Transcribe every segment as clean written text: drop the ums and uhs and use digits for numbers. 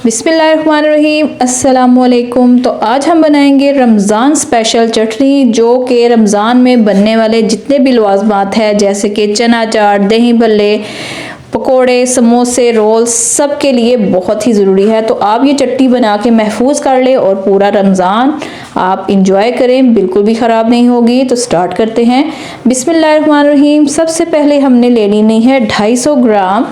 बिस्मिल्लाहिर्रहमानिर्रहीम, अस्सलामुअलैकुम। तो आज हम बनाएंगे रमज़ान स्पेशल चटनी, जो कि रमज़ान में बनने वाले जितने भी लवाज़मात है जैसे कि चना चाट, दही भल्ले, पकोड़े, समोसे, रोल, सब के लिए बहुत ही ज़रूरी है। तो आप ये चटनी बना के महफूज कर ले और पूरा रमज़ान आप इंजॉय करें, बिल्कुल भी ख़राब नहीं होगी। तो स्टार्ट करते हैं। बिस्मिल्लाहिर्रहमानिर्रहीम। सबसे पहले हमने ले लेनी है 250 ग्राम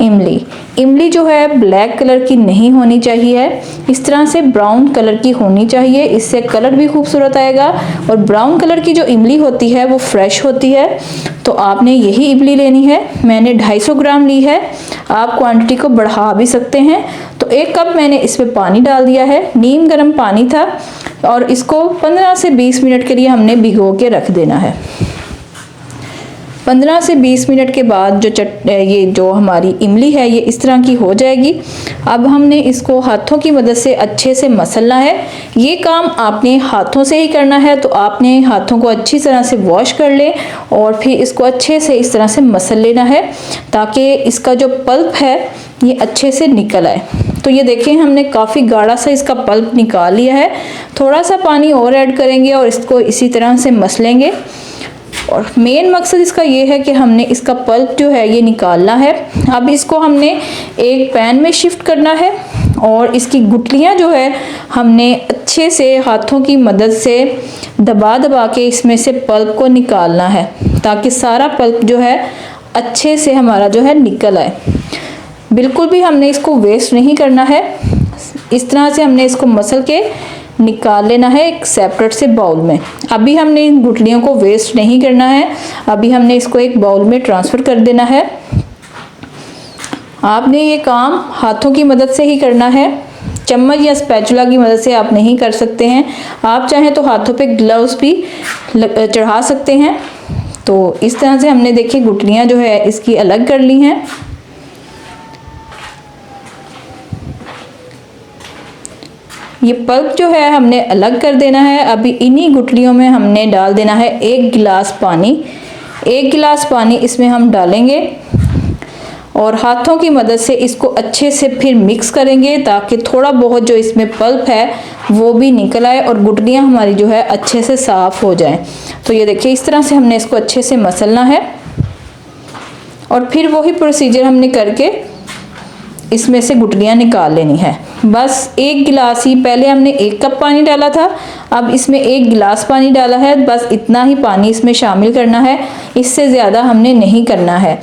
इमली। इमली जो है ब्लैक कलर की नहीं होनी चाहिए, इस तरह से ब्राउन कलर की होनी चाहिए, इससे कलर भी खूबसूरत आएगा। और ब्राउन कलर की जो इमली होती है वो फ्रेश होती है। तो आपने यही इमली लेनी है। मैंने 250 ग्राम ली है, आप क्वांटिटी को बढ़ा भी सकते हैं। तो 1 कप मैंने इसमें पानी डाल दिया है, नीम गर्म पानी था, और इसको 15 से 20 मिनट के लिए हमने भिगो के रख देना है। 15 से 20 मिनट के बाद ये जो हमारी इमली है ये इस तरह की हो जाएगी। अब हमने इसको हाथों की मदद से अच्छे से मसलना है। ये काम आपने हाथों से ही करना है, तो आपने हाथों को अच्छी तरह से वॉश कर ले और फिर इसको अच्छे से इस तरह से मसल लेना है, ताकि इसका जो पल्प है ये अच्छे से निकल आए। तो ये देखें, हमने काफ़ी गाढ़ा सा इसका पल्प निकाल लिया है। थोड़ा सा पानी और ऐड करेंगे और इसको इसी तरह से मसलेंगे। और मेन मकसद इसका ये है कि हमने इसका पल्प जो है ये निकालना है। अब इसको हमने एक पैन में शिफ्ट करना है और इसकी गुठलियाँ जो है हमने अच्छे से हाथों की मदद से दबा दबा के इसमें से पल्प को निकालना है, ताकि सारा पल्प जो है अच्छे से हमारा जो है निकल आए। बिल्कुल भी हमने इसको वेस्ट नहीं करना है। इस तरह से हमने इसको मसल के निकाल लेना है एक सेपरेट से बाउल में। अभी हमने इन गुठलियों को वेस्ट नहीं करना है, अभी हमने इसको एक बाउल में ट्रांसफ़र कर देना है। आपने ये काम हाथों की मदद से ही करना है, चम्मच या स्पैचुला की मदद से आप नहीं कर सकते हैं। आप चाहें तो हाथों पे ग्लव्स भी चढ़ा सकते हैं। तो इस तरह से हमने देखिए गुठलियाँ जो है इसकी अलग कर ली हैं। ये पल्प जो है हमने अलग कर देना है। अभी इन्हीं गुठलियों में हमने डाल देना है 1 गिलास पानी। 1 गिलास पानी इसमें हम डालेंगे और हाथों की मदद से इसको अच्छे से फिर मिक्स करेंगे, ताकि थोड़ा बहुत जो इसमें पल्प है वो भी निकल आए और गुठलियाँ हमारी जो है अच्छे से साफ़ हो जाएं। तो ये देखिए, इस तरह से हमने इसको अच्छे से मसलना है और फिर वही प्रोसीजर हमने करके इसमें से गुठलियाँ निकाल लेनी है। बस 1 गिलास ही, पहले हमने 1 कप पानी डाला था, अब इसमें 1 गिलास पानी डाला है। बस इतना ही पानी इसमें शामिल करना है, इससे ज़्यादा हमने नहीं करना है।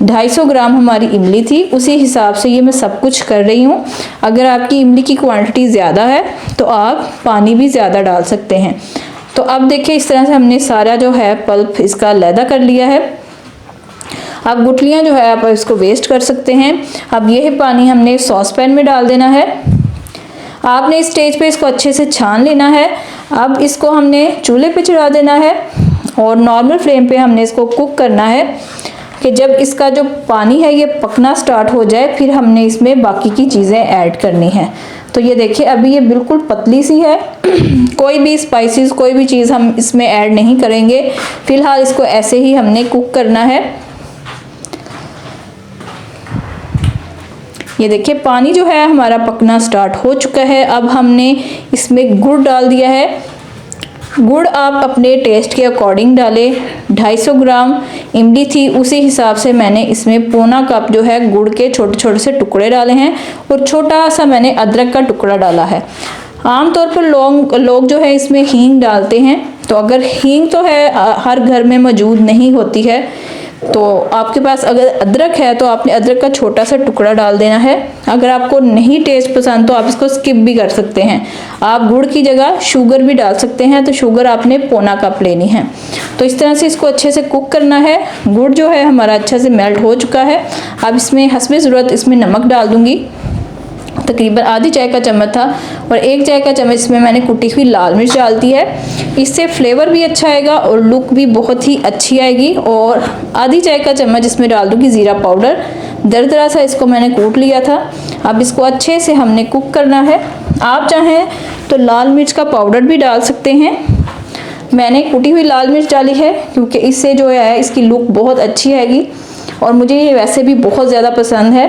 250 ग्राम हमारी इमली थी, उसी हिसाब से ये मैं सब कुछ कर रही हूँ। अगर आपकी इमली की क्वांटिटी ज़्यादा है तो आप पानी भी ज़्यादा डाल सकते हैं। तो अब देखिए, इस तरह से हमने सारा जो है पल्प इसका अलहदा कर लिया है। अब गुठलियाँ जो है आप इसको वेस्ट कर सकते हैं। अब यह पानी हमने सॉस पैन में डाल देना है। आपने इस स्टेज पे इसको अच्छे से छान लेना है। अब इसको हमने चूल्हे पे चढ़ा देना है और नॉर्मल फ्लेम पे हमने इसको कुक करना है, कि जब इसका जो पानी है ये पकना स्टार्ट हो जाए फिर हमने इसमें बाकी की चीज़ें ऐड करनी हैं। तो ये देखिए, अभी ये बिल्कुल पतली सी है। कोई भी स्पाइसेस, कोई भी चीज़ हम इसमें ऐड नहीं करेंगे। फ़िलहाल इसको ऐसे ही हमने कुक करना है। ये देखिए, पानी जो है हमारा पकना स्टार्ट हो चुका है। अब हमने इसमें गुड़ डाल दिया है। गुड़ आप अपने टेस्ट के अकॉर्डिंग डालें। 250 ग्राम इमली थी, उसी हिसाब से मैंने इसमें पौना कप जो है गुड़ के छोटे छोटे से टुकड़े डाले हैं और छोटा सा मैंने अदरक का टुकड़ा डाला है। आमतौर पर लोग जो है इसमें हींग डालते हैं, तो अगर हींग तो है हर घर में मौजूद नहीं होती है, तो आपके पास अगर अदरक है तो आपने अदरक का छोटा सा टुकड़ा डाल देना है। अगर आपको नहीं टेस्ट पसंद तो आप इसको स्किप भी कर सकते हैं। आप गुड़ की जगह शुगर भी डाल सकते हैं, तो शुगर आपने पौना कप लेनी है। तो इस तरह से इसको अच्छे से कुक करना है। गुड़ जो है हमारा अच्छे से मेल्ट हो चुका है। अब इसमें हस्बे ज़रूरत इसमें नमक डाल दूँगी, तकरीबन आधी चाय का चम्मच था, और 1 चाय का चम्मच इसमें मैंने कुटी हुई लाल मिर्च डाल दी है। इससे फ्लेवर भी अच्छा आएगा और लुक भी बहुत ही अच्छी आएगी। और आधी चाय का चम्मच इसमें डाल दूँगी ज़ीरा पाउडर, दरदरा सा इसको मैंने कूट लिया था। अब इसको अच्छे से हमने कुक करना है। आप चाहें तो लाल मिर्च का पाउडर भी डाल सकते हैं। मैंने कुटी हुई लाल मिर्च डाली है क्योंकि इससे जो है इसकी लुक बहुत अच्छी आएगी, और मुझे ये वैसे भी बहुत ज़्यादा पसंद है।